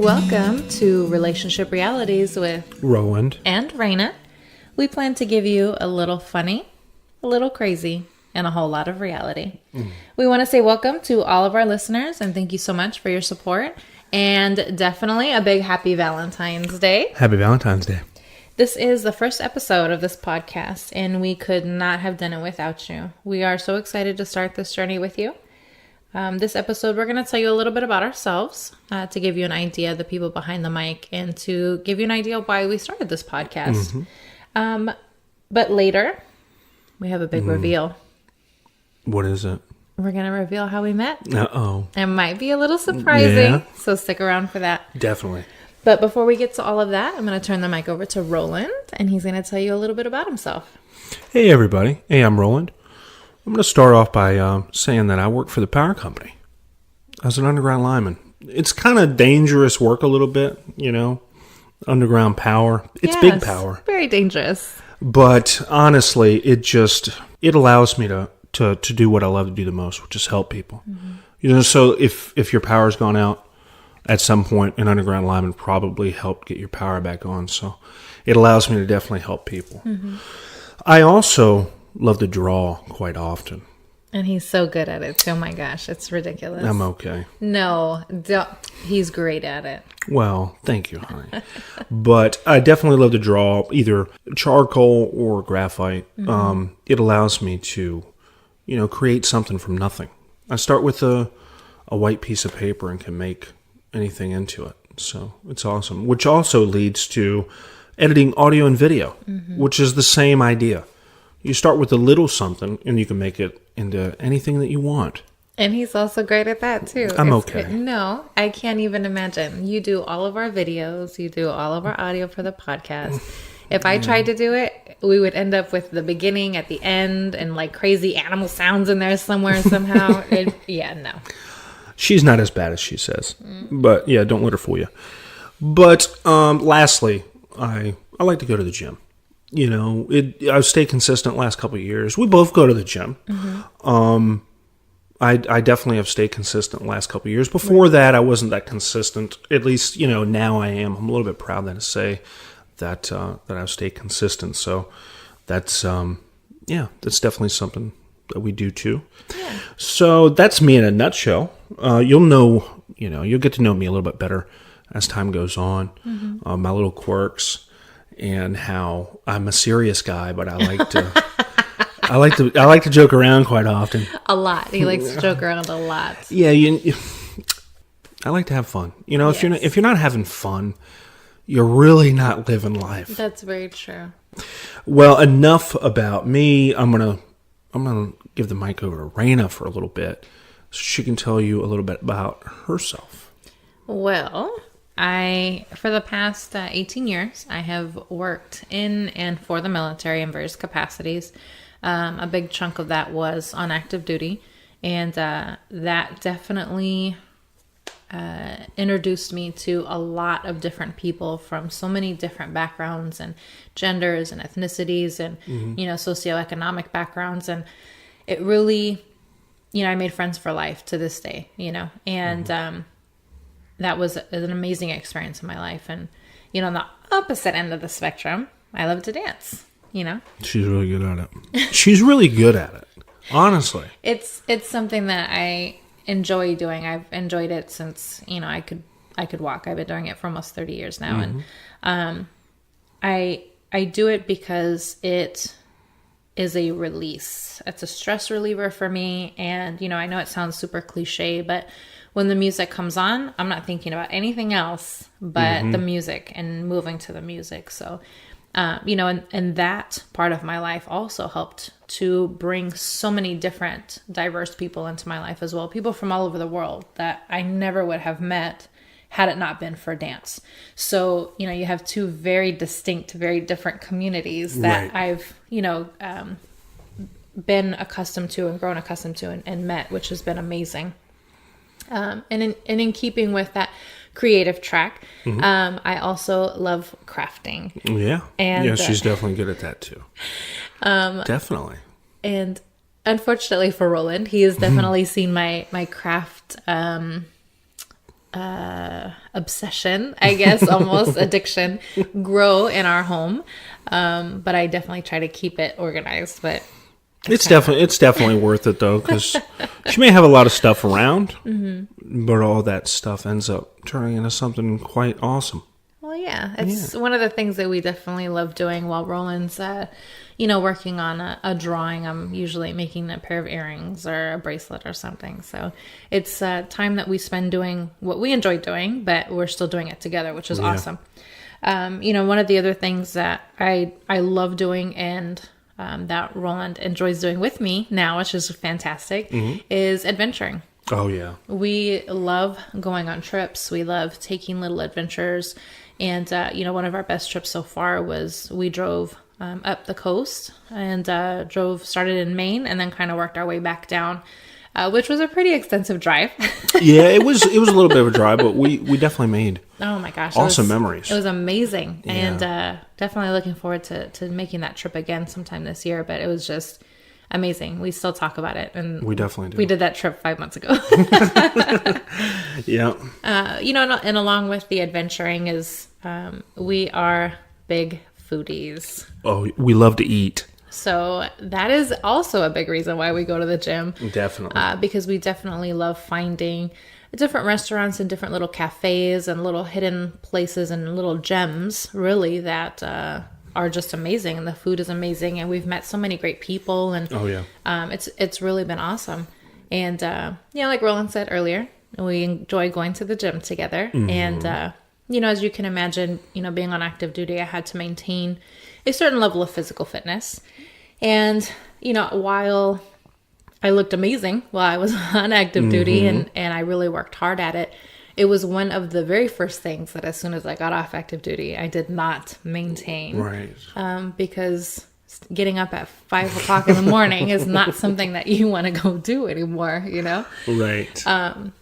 Welcome to Relationship Realities with Roland and Reyna. We plan to give you a little funny, a little crazy, and a whole lot of reality. We want to say welcome to all of our listeners and thank you so much for your support. And definitely a big happy Valentine's Day. Happy Valentine's Day. This is the first episode of this podcast, and we could not have done it without you. We are so excited to start this journey with you. This episode, we're going to tell you a little bit about ourselves to give you an idea of the people behind the mic and to give you an idea of why we started this podcast. But later, we have a big reveal. What is it? We're going to reveal how we met. Uh-oh. It might be a little surprising, Yeah. so stick around for that. Definitely. But before we get to all of that, I'm going to turn the mic over to Roland, and he's going to tell you a little bit about himself. Hey, everybody. Hey, I'm Roland. I'm going to start off by saying that I work for the power company as an underground lineman. It's kind of dangerous work a little bit, you know, underground power. It's big power. Very dangerous. But honestly, it allows me to do what I love to do the most, which is help people. You know, so if your power's gone out at some point, an underground lineman probably helped get your power back on. So it allows me to definitely help people. I also love to draw quite often. And he's so good at it. Oh my gosh, it's ridiculous. I'm okay. No, he's great at it. Well, thank you, honey. But I definitely love to draw either charcoal or graphite. It allows me to, you know, create something from nothing. I start with a white piece of paper and can make anything into it. So it's awesome. Which also leads to editing audio and video, which is the same idea. You start with a little something, and you can make it into anything that you want. And he's also great at that, too. I'm okay. No, I can't even imagine. You do all of our videos. You do all of our audio for the podcast. If I tried to do it, we would end up with the beginning at the end and like crazy animal sounds in there somewhere somehow. No. She's not as bad as she says. But, yeah, don't let her fool you. But, lastly, I like to go to the gym. You know, I've stayed consistent last couple of years. We both go to the gym. I definitely have stayed consistent last couple of years. Before that, I wasn't that consistent. At least, you know, now I am. I'm a little bit proud to say that I've stayed consistent. So that's that's definitely something that we do too. Yeah. So that's me in a nutshell. You'll get to know me a little bit better as time goes on. My little quirks. And how I'm a serious guy, but I like to, I like to joke around quite often. A lot. He likes to joke around a lot. Yeah, I like to have fun. You know, if you're not having fun, you're really not living life. That's very true. Well, enough about me. I'm gonna give the mic over to Reyna for a little bit, so she can tell you a little bit about herself. Well, for the past 18 years, I have worked in and for the military in various capacities. A big chunk of that was on active duty, and that definitely introduced me to a lot of different people from so many different backgrounds and genders and ethnicities and, you know, socioeconomic backgrounds. And it really, you know, I made friends for life to this day, you know, and that was an amazing experience in my life. And, you know, on the opposite end of the spectrum, I love to dance, you know. She's really good at it. She's really good at it, honestly. It's something that I enjoy doing. I've enjoyed it since, you know, I could walk. I've been doing it for almost 30 years now. And I do it because it is a release. It's a stress reliever for me. And, you know, I know it sounds super cliche, but when the music comes on, I'm not thinking about anything else but the music and moving to the music. So, you know, and that part of my life also helped to bring so many different diverse people into my life as well. People from all over the world that I never would have met had it not been for dance. So, you know, you have two very distinct, very different communities that I've, you know, been accustomed to and grown accustomed to and met, which has been amazing. And in keeping with that creative track, I also love crafting. Yeah. And she's definitely good at that too. Definitely. And unfortunately for Roland, he has definitely seen my craft obsession, I guess, almost addiction, grow in our home. But I definitely try to keep it organized. But it's definitely worth it though, because she may have a lot of stuff around, but all that stuff ends up turning into something quite awesome. Well, yeah, it's one of the things that we definitely love doing while Roland's, working on a drawing. I'm usually making a pair of earrings or a bracelet or something. So it's time that we spend doing what we enjoy doing, but we're still doing it together, which is awesome. One of the other things that I love doing and that Roland enjoys doing with me now, which is fantastic, is adventuring. Oh, yeah. We love going on trips. We love taking little adventures. And, one of our best trips so far was we drove up the coast and started in Maine and then kind of worked our way back down, which was a pretty extensive drive. Yeah, it was a little bit of a drive, but we definitely made oh my gosh, awesome memories. It was amazing. Yeah. And definitely looking forward to making that trip again sometime this year. But it was just amazing. We still talk about it. And we definitely do. We did that trip 5 months ago. Yeah. And along with the adventuring is we are big foodies. Oh, we love to eat. So that is also a big reason why we go to the gym. Definitely. Because we definitely love finding different restaurants and different little cafes and little hidden places and little gems, really, that are just amazing. And the food is amazing. And we've met so many great people. And oh, yeah. It's really been awesome. And, like Roland said earlier, we enjoy going to the gym together. And, as you can imagine, being on active duty, I had to maintain a certain level of physical fitness. And, while I looked amazing while I was on active duty and I really worked hard at it, it was one of the very first things that as soon as I got off active duty, I did not maintain. Right. Because getting up at 5 o'clock in the morning is not something that you want to go do anymore, Right.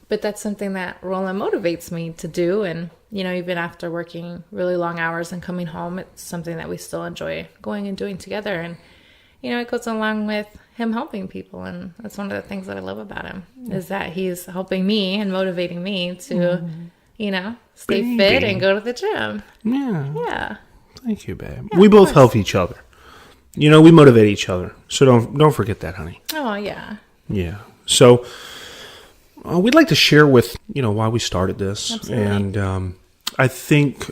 But that's something that Roland motivates me to do. And, even after working really long hours and coming home, it's something that we still enjoy going and doing together. And, it goes along with him helping people. And that's one of the things that I love about him is that he's helping me and motivating me to, stay fit and go to the gym. Yeah. Yeah. Thank you, babe. Yeah, we both help each other. We motivate each other. So don't forget that, honey. Oh, yeah. Yeah. So we'd like to share with, why we started this. Absolutely. And I think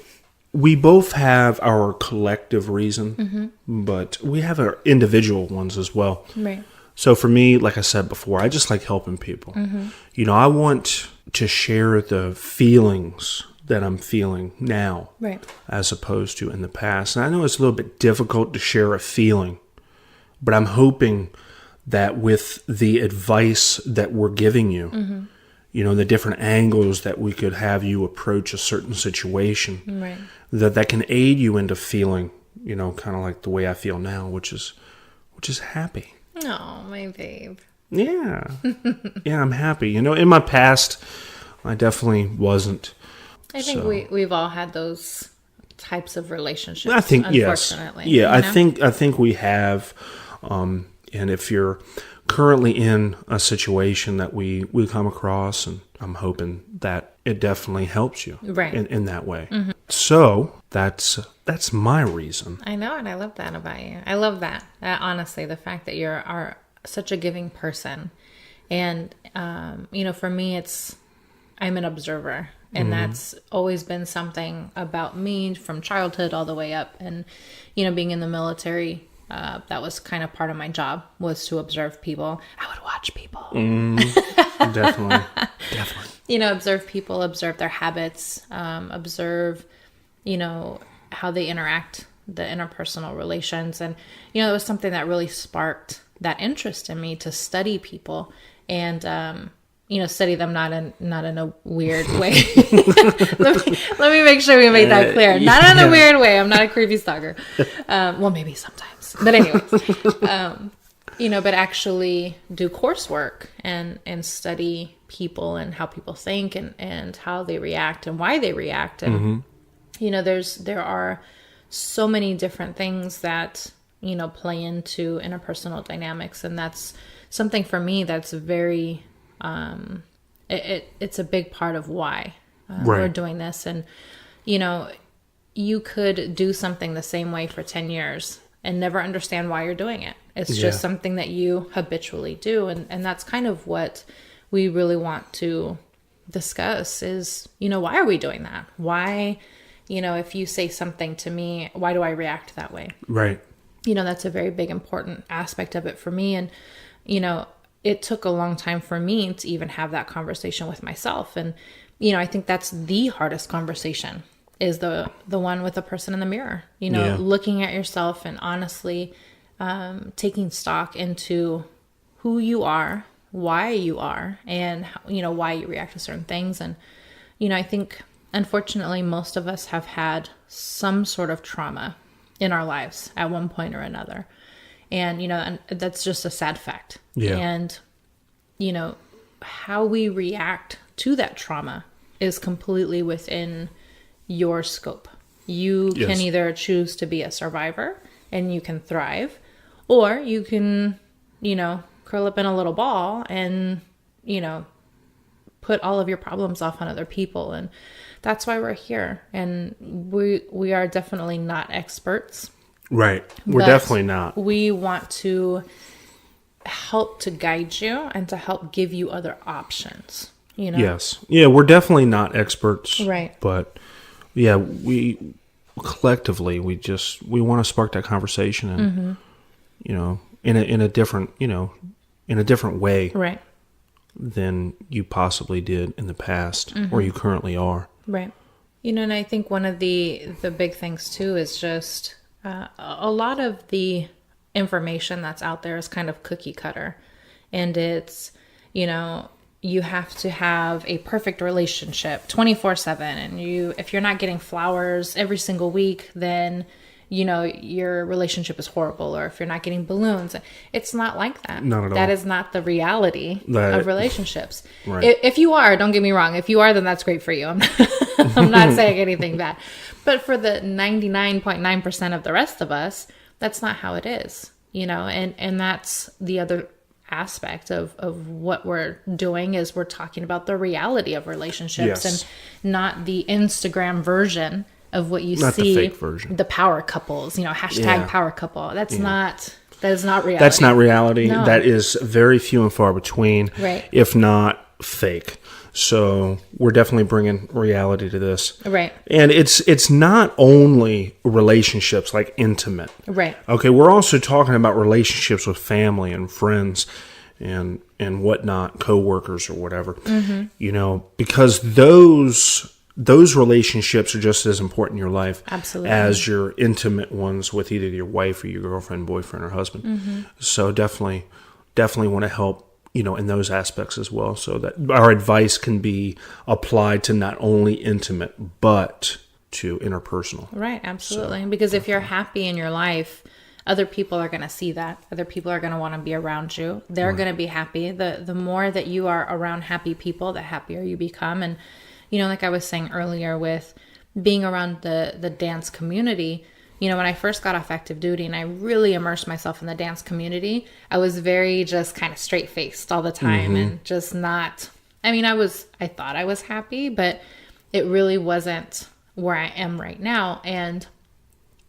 we both have our collective reason, but we have our individual ones as well. Right. So for me, like I said before, I just like helping people. I want to share the feelings that I'm feeling now, right, as opposed to in the past. And I know it's a little bit difficult to share a feeling, but I'm hoping that with the advice that we're giving you, the different angles that we could have you approach a certain situation, right, that can aid you into feeling, kind of like the way I feel now, which is happy. Oh, my babe. Yeah. Yeah, I'm happy. In my past, I definitely wasn't. I think we've all had those types of relationships. I think, unfortunately. Yes. Yeah, I think we have. And if you're currently in a situation that we come across, and I'm hoping that it definitely helps you right, in that way. So that's my reason. I know, and I love that about you. I love that. Honestly, the fact that you're such a giving person. And, for me, I'm an observer. And that's always been something about me from childhood all the way up. And, being in the military, that was kind of part of my job, was to observe people. I would watch people. Definitely. Observe people, observe their habits, observe, how they interact, the interpersonal relations. And, it was something that really sparked that interest in me to study people and, study them not in a weird way. let me make sure we make that clear. Not in a weird way. I'm not a creepy stalker. Well, maybe sometimes. But anyways, but actually do coursework and study people and how people think and how they react and why they react. And, there are so many different things that, play into interpersonal dynamics. And that's something for me that's very... it's a big part of why we're doing this. And, you know, you could do something the same way for 10 years and never understand why you're doing it. It's just something that you habitually do. And that's kind of what we really want to discuss is, you know, why are we doing that? Why, you know, if you say something to me, why do I react that way? Right. You know, that's a very big, important aspect of it for me. And, you know, it took a long time for me to even have that conversation with myself. And, you know, I think that's the hardest conversation is the one with the person in the mirror, you know, looking at yourself and honestly taking stock into who you are, why you are, and, you know, why you react to certain things. And, you know, I think, unfortunately, most of us have had some sort of trauma in our lives at one point or another. And, you know, and that's just a sad fact. Yeah. And, you know, how we react to that trauma is completely within your scope. You can either choose to be a survivor and you can thrive, or you can, you know, curl up in a little ball and, you know, put all of your problems off on other people. And that's why we're here. And we are definitely not experts. Right. We're definitely not. We want to help to guide you and to help give you other options, you know? Yes. Yeah, we're definitely not experts. Right. But yeah, we collectively, we want to spark that conversation and, you know, in a different, you know, in a different way. Right. Than you possibly did in the past or you currently are. Right. You know, and I think one of the big things too is just a lot of the information that's out there is kind of cookie cutter. And it's, you know, you have to have a perfect relationship 24/7. And if you're not getting flowers every single week, then, you know, your relationship is horrible. Or if you're not getting balloons, it's not like that. Not at all. That is not the reality of relationships. Right. If you are, don't get me wrong. If you are, then that's great for you. I'm not saying anything bad. But for the 99.9% of the rest of us, that's not how it is, you know, and that's the other aspect of what we're doing is we're talking about the reality of relationships and not the Instagram version of what you not see, the fake version. The power couples, you know, hashtag power couple. That is not reality. That's not reality. No. That is very few and far between, right? If not fake. So we're definitely bringing reality to this. Right. And it's not only relationships like intimate. Right. Okay, we're also talking about relationships with family and friends and whatnot, coworkers or whatever. You know, because those relationships are just as important in your life as your intimate ones with either your wife or your girlfriend, boyfriend, or husband. So definitely want to help, you know, in those aspects as well, so that our advice can be applied to not only intimate, but to interpersonal. Right, absolutely. So, because if you're happy in your life, other people are going to see that. Other people are going to want to be around you. They're going to be happy. The more that you are around happy people, the happier you become. And, you know, like I was saying earlier with being around the dance community, you know, when I first got off active duty and I really immersed myself in the dance community, I was very just kind of straight-faced all the time and just not, I mean, I thought I was happy, but it really wasn't where I am right now. And,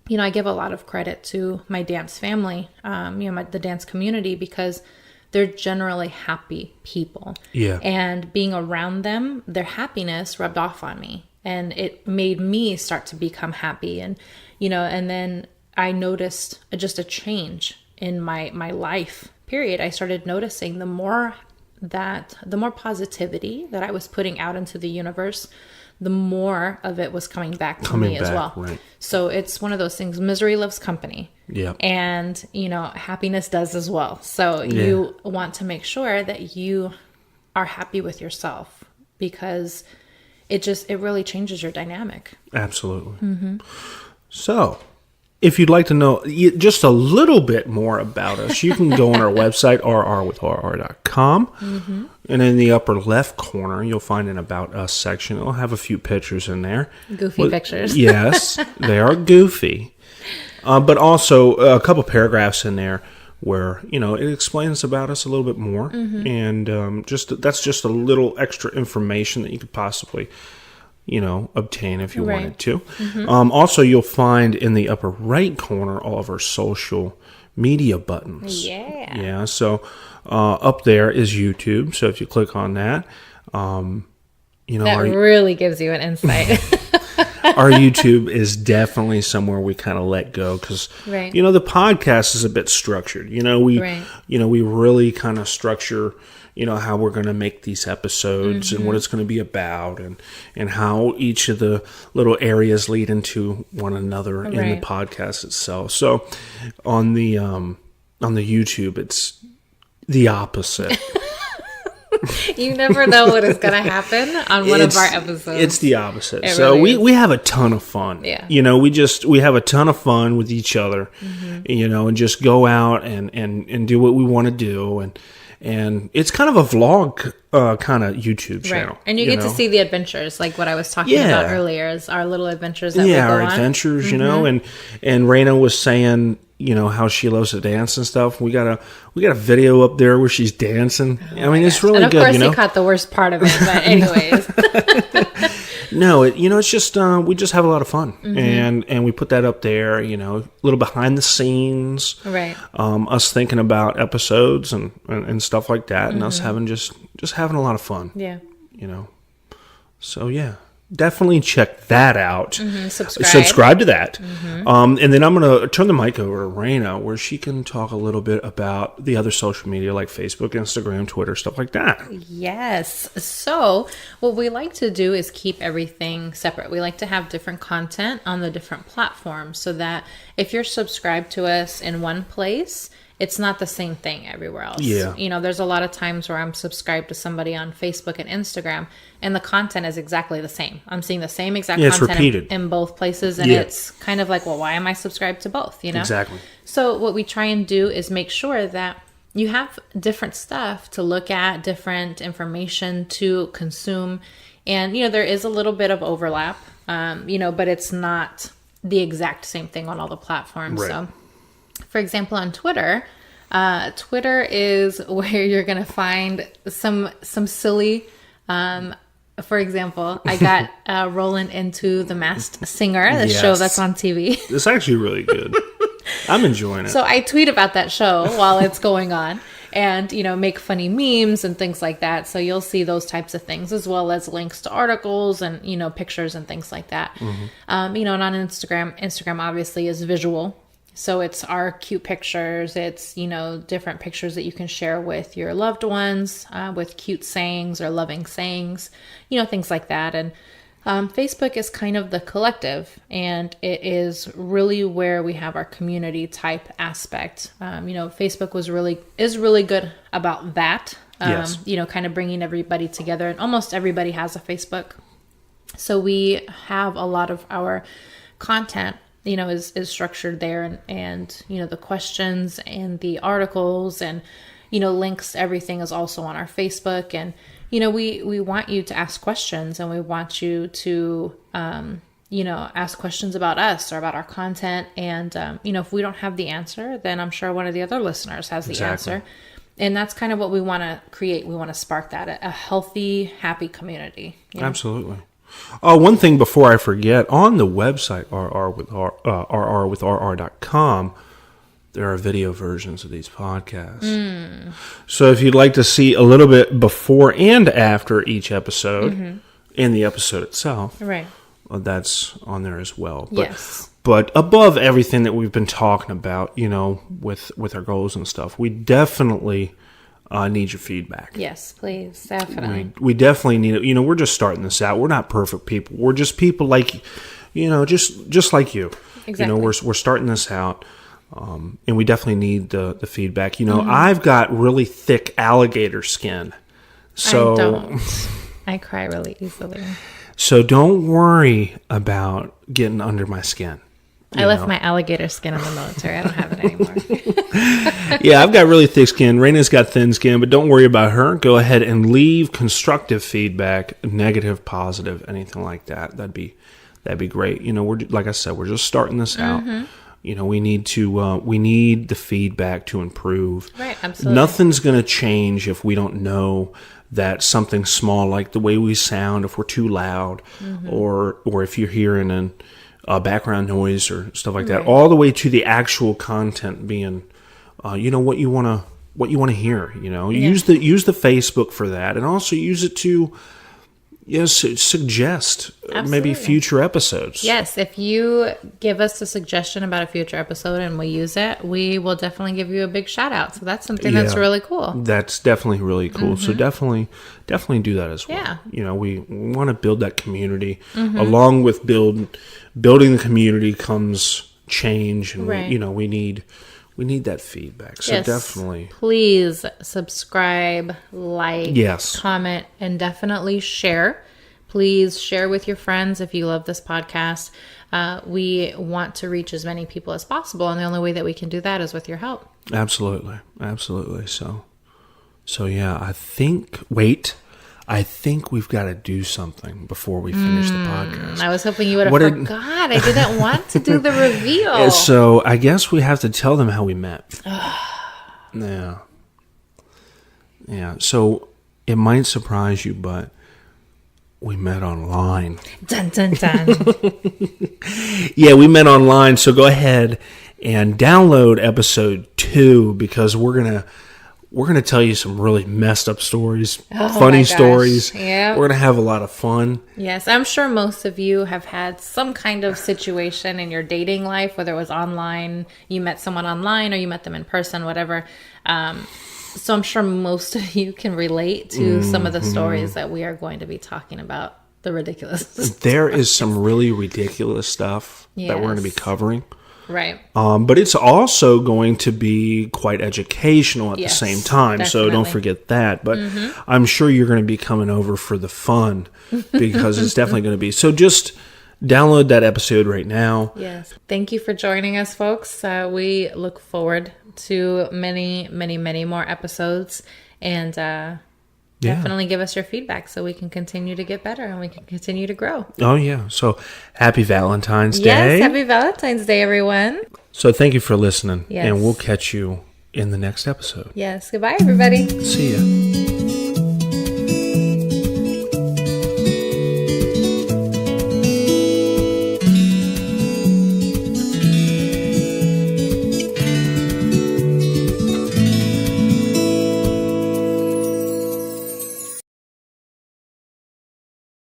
you know, I give a lot of credit to my dance family, you know, the dance community, because they're generally happy people. Yeah. And being around them, their happiness rubbed off on me. And it made me start to become happy. And, you know, and then I noticed just a change in my life, period. I started noticing the more positivity that I was putting out into the universe, the more of it was coming back to me as well. Right. So it's one of those things, misery loves company. Yeah. And, you know, happiness does as well. So you want to make sure that you are happy with yourself, because it really changes your dynamic. Absolutely. So, if you'd like to know just a little bit more about us, you can go on our website, RRwithRR.com. And in the upper left corner, you'll find an About Us section. It'll have a few pictures in there. Goofy pictures. Yes, they are goofy. But also a couple paragraphs in there where, you know, it explains about us a little bit more. And that's just a little extra information that you could possibly obtain if you Right. wanted to. Also, you'll find in the upper right corner all of our social media buttons. Yeah. Yeah. So up there is YouTube. So if you click on that, That really gives you an insight. our YouTube is definitely somewhere we kind of let go because, Right. the podcast is a bit structured. Right. We really kind of structure, how we're going to make these episodes and what it's going to be about and how each of the little areas lead into one another in the podcast itself. So on the YouTube, it's the opposite. You never know what is going to happen on one of our episodes. It's the opposite. It So really we have a ton of fun. Yeah. We have a ton of fun with each other, and just go out and do what we want to do. And it's kind of a vlog kind of YouTube channel. Right. And you get to see the adventures, like what I was talking about earlier, is our little adventures that we go our on. adventures, and Reyna was saying, how she loves to dance and stuff. We got a video up there where she's dancing. I mean, it's really and of good. course, they caught the worst part of it, but anyways. No, it's just we just have a lot of fun, and we put that up there. A little behind the scenes, Right. Us thinking about episodes and stuff like that, and us having just having a lot of fun. Yeah. So yeah. Definitely check that out. Subscribe to that. And then I'm going to turn the mic over to Reyna, where she can talk a little bit about the other social media like Facebook, Instagram, Twitter, stuff like that. Yes. So what we like to do is keep everything separate. We like to have different content on the different platforms so that if you're subscribed to us in one place, it's not the same thing everywhere else. Yeah. There's a lot of times where I'm subscribed to somebody on Facebook and Instagram, and the content is exactly the same. I'm seeing the same exact it's content repeated. in both places, and it's kind of like, well, why am I subscribed to both? Exactly. So what we try and do is make sure that you have different stuff to look at, different information to consume, and there is a little bit of overlap, but it's not the exact same thing on all the platforms. Right. So, for example, on Twitter, Twitter is where you're going to find some silly. For example, I got Roland into The Masked Singer, the show that's on TV. It's actually really good. I'm enjoying it. So I tweet about that show while it's going on and, make funny memes and things like that. So you'll see those types of things as well as links to articles and, pictures and things like that. And on Instagram obviously is visual. So it's our cute pictures. It's, different pictures that you can share with your loved ones, with cute sayings or loving sayings, things like that. And Facebook is kind of the collective, and it is really where we have our community type aspect. Facebook is really good about that. Yes. Kind of bringing everybody together, and almost everybody has a Facebook. So we have a lot of our content is structured there, and the questions and the articles and, links, everything is also on our Facebook. And, we want you to ask questions, and we want you to, ask questions about us or about our content. And, if we don't have the answer, then I'm sure one of the other listeners has the answer. And that's kind of what we want to create. We want to spark that, a healthy, happy community. Absolutely. One thing before I forget, on the website, RRwithRR.com, there are video versions of these podcasts. So if you'd like to see a little bit before and after each episode, in the episode itself, right, that's on there as well. Yes. But above everything that we've been talking about, with our goals and stuff, we definitely need your feedback. Yes, please. Definitely. We definitely need it. We're just starting this out. We're not perfect people. We're just people like, just like you. Exactly. We're starting this out. And we definitely need the feedback. I've got really thick alligator skin. So I don't. I cry really easily. So don't worry about getting under my skin. I left my alligator skin in the military. I don't have it anymore. Yeah, I've got really thick skin. Reyna's got thin skin, but don't worry about her. Go ahead and leave constructive feedback, negative, positive, anything like that. That'd be great. We're, like I said, we're just starting this out. We need the feedback to improve. Right, absolutely. Nothing's going to change if we don't know that something small, like the way we sound, if we're too loud, or if you're hearing background noise or stuff like that, all the way to the actual content being, what you want to hear. Use the Facebook for that, and also use it to suggest maybe future episodes. Yes, if you give us a suggestion about a future episode and we use it, we will definitely give you a big shout out. So that's something that's really cool. That's definitely really cool. So definitely do that as well. Yeah. We want to build that community. Along with building the community comes change, and we need that feedback. So definitely, please subscribe, like, comment, and definitely share. Please share with your friends if you love this podcast. We want to reach as many people as possible, and the only way that we can do that is with your help. Absolutely. So yeah, I think we've got to do something before we finish the podcast. I was hoping you would have forgot. I didn't want to do the reveal. So I guess we have to tell them how we met. Yeah. So it might surprise you, but we met online. Dun, dun, dun. Yeah, we met online. So go ahead and download episode 2, because we're gonna tell you some really messed up stories, funny stories. Yeah. We're gonna have a lot of fun. Yes, I'm sure most of you have had some kind of situation in your dating life, whether it was online, you met someone online, or you met them in person, whatever. So I'm sure most of you can relate to some of the stories that we are going to be talking about. The ridiculous. There is some really ridiculous stuff that we're going to be covering. Right. But it's also going to be quite educational at the same time. Definitely. So don't forget that. But I'm sure you're going to be coming over for the fun, because it's definitely going to be. So just download that episode right now. Yes. Thank you for joining us, folks. We look forward to many, many, many more episodes. And definitely give us your feedback so we can continue to get better and we can continue to grow. Oh, yeah. So happy Valentine's Day. Yes, happy Valentine's Day, everyone. So thank you for listening. Yes. And we'll catch you in the next episode. Yes. Goodbye, everybody. See ya.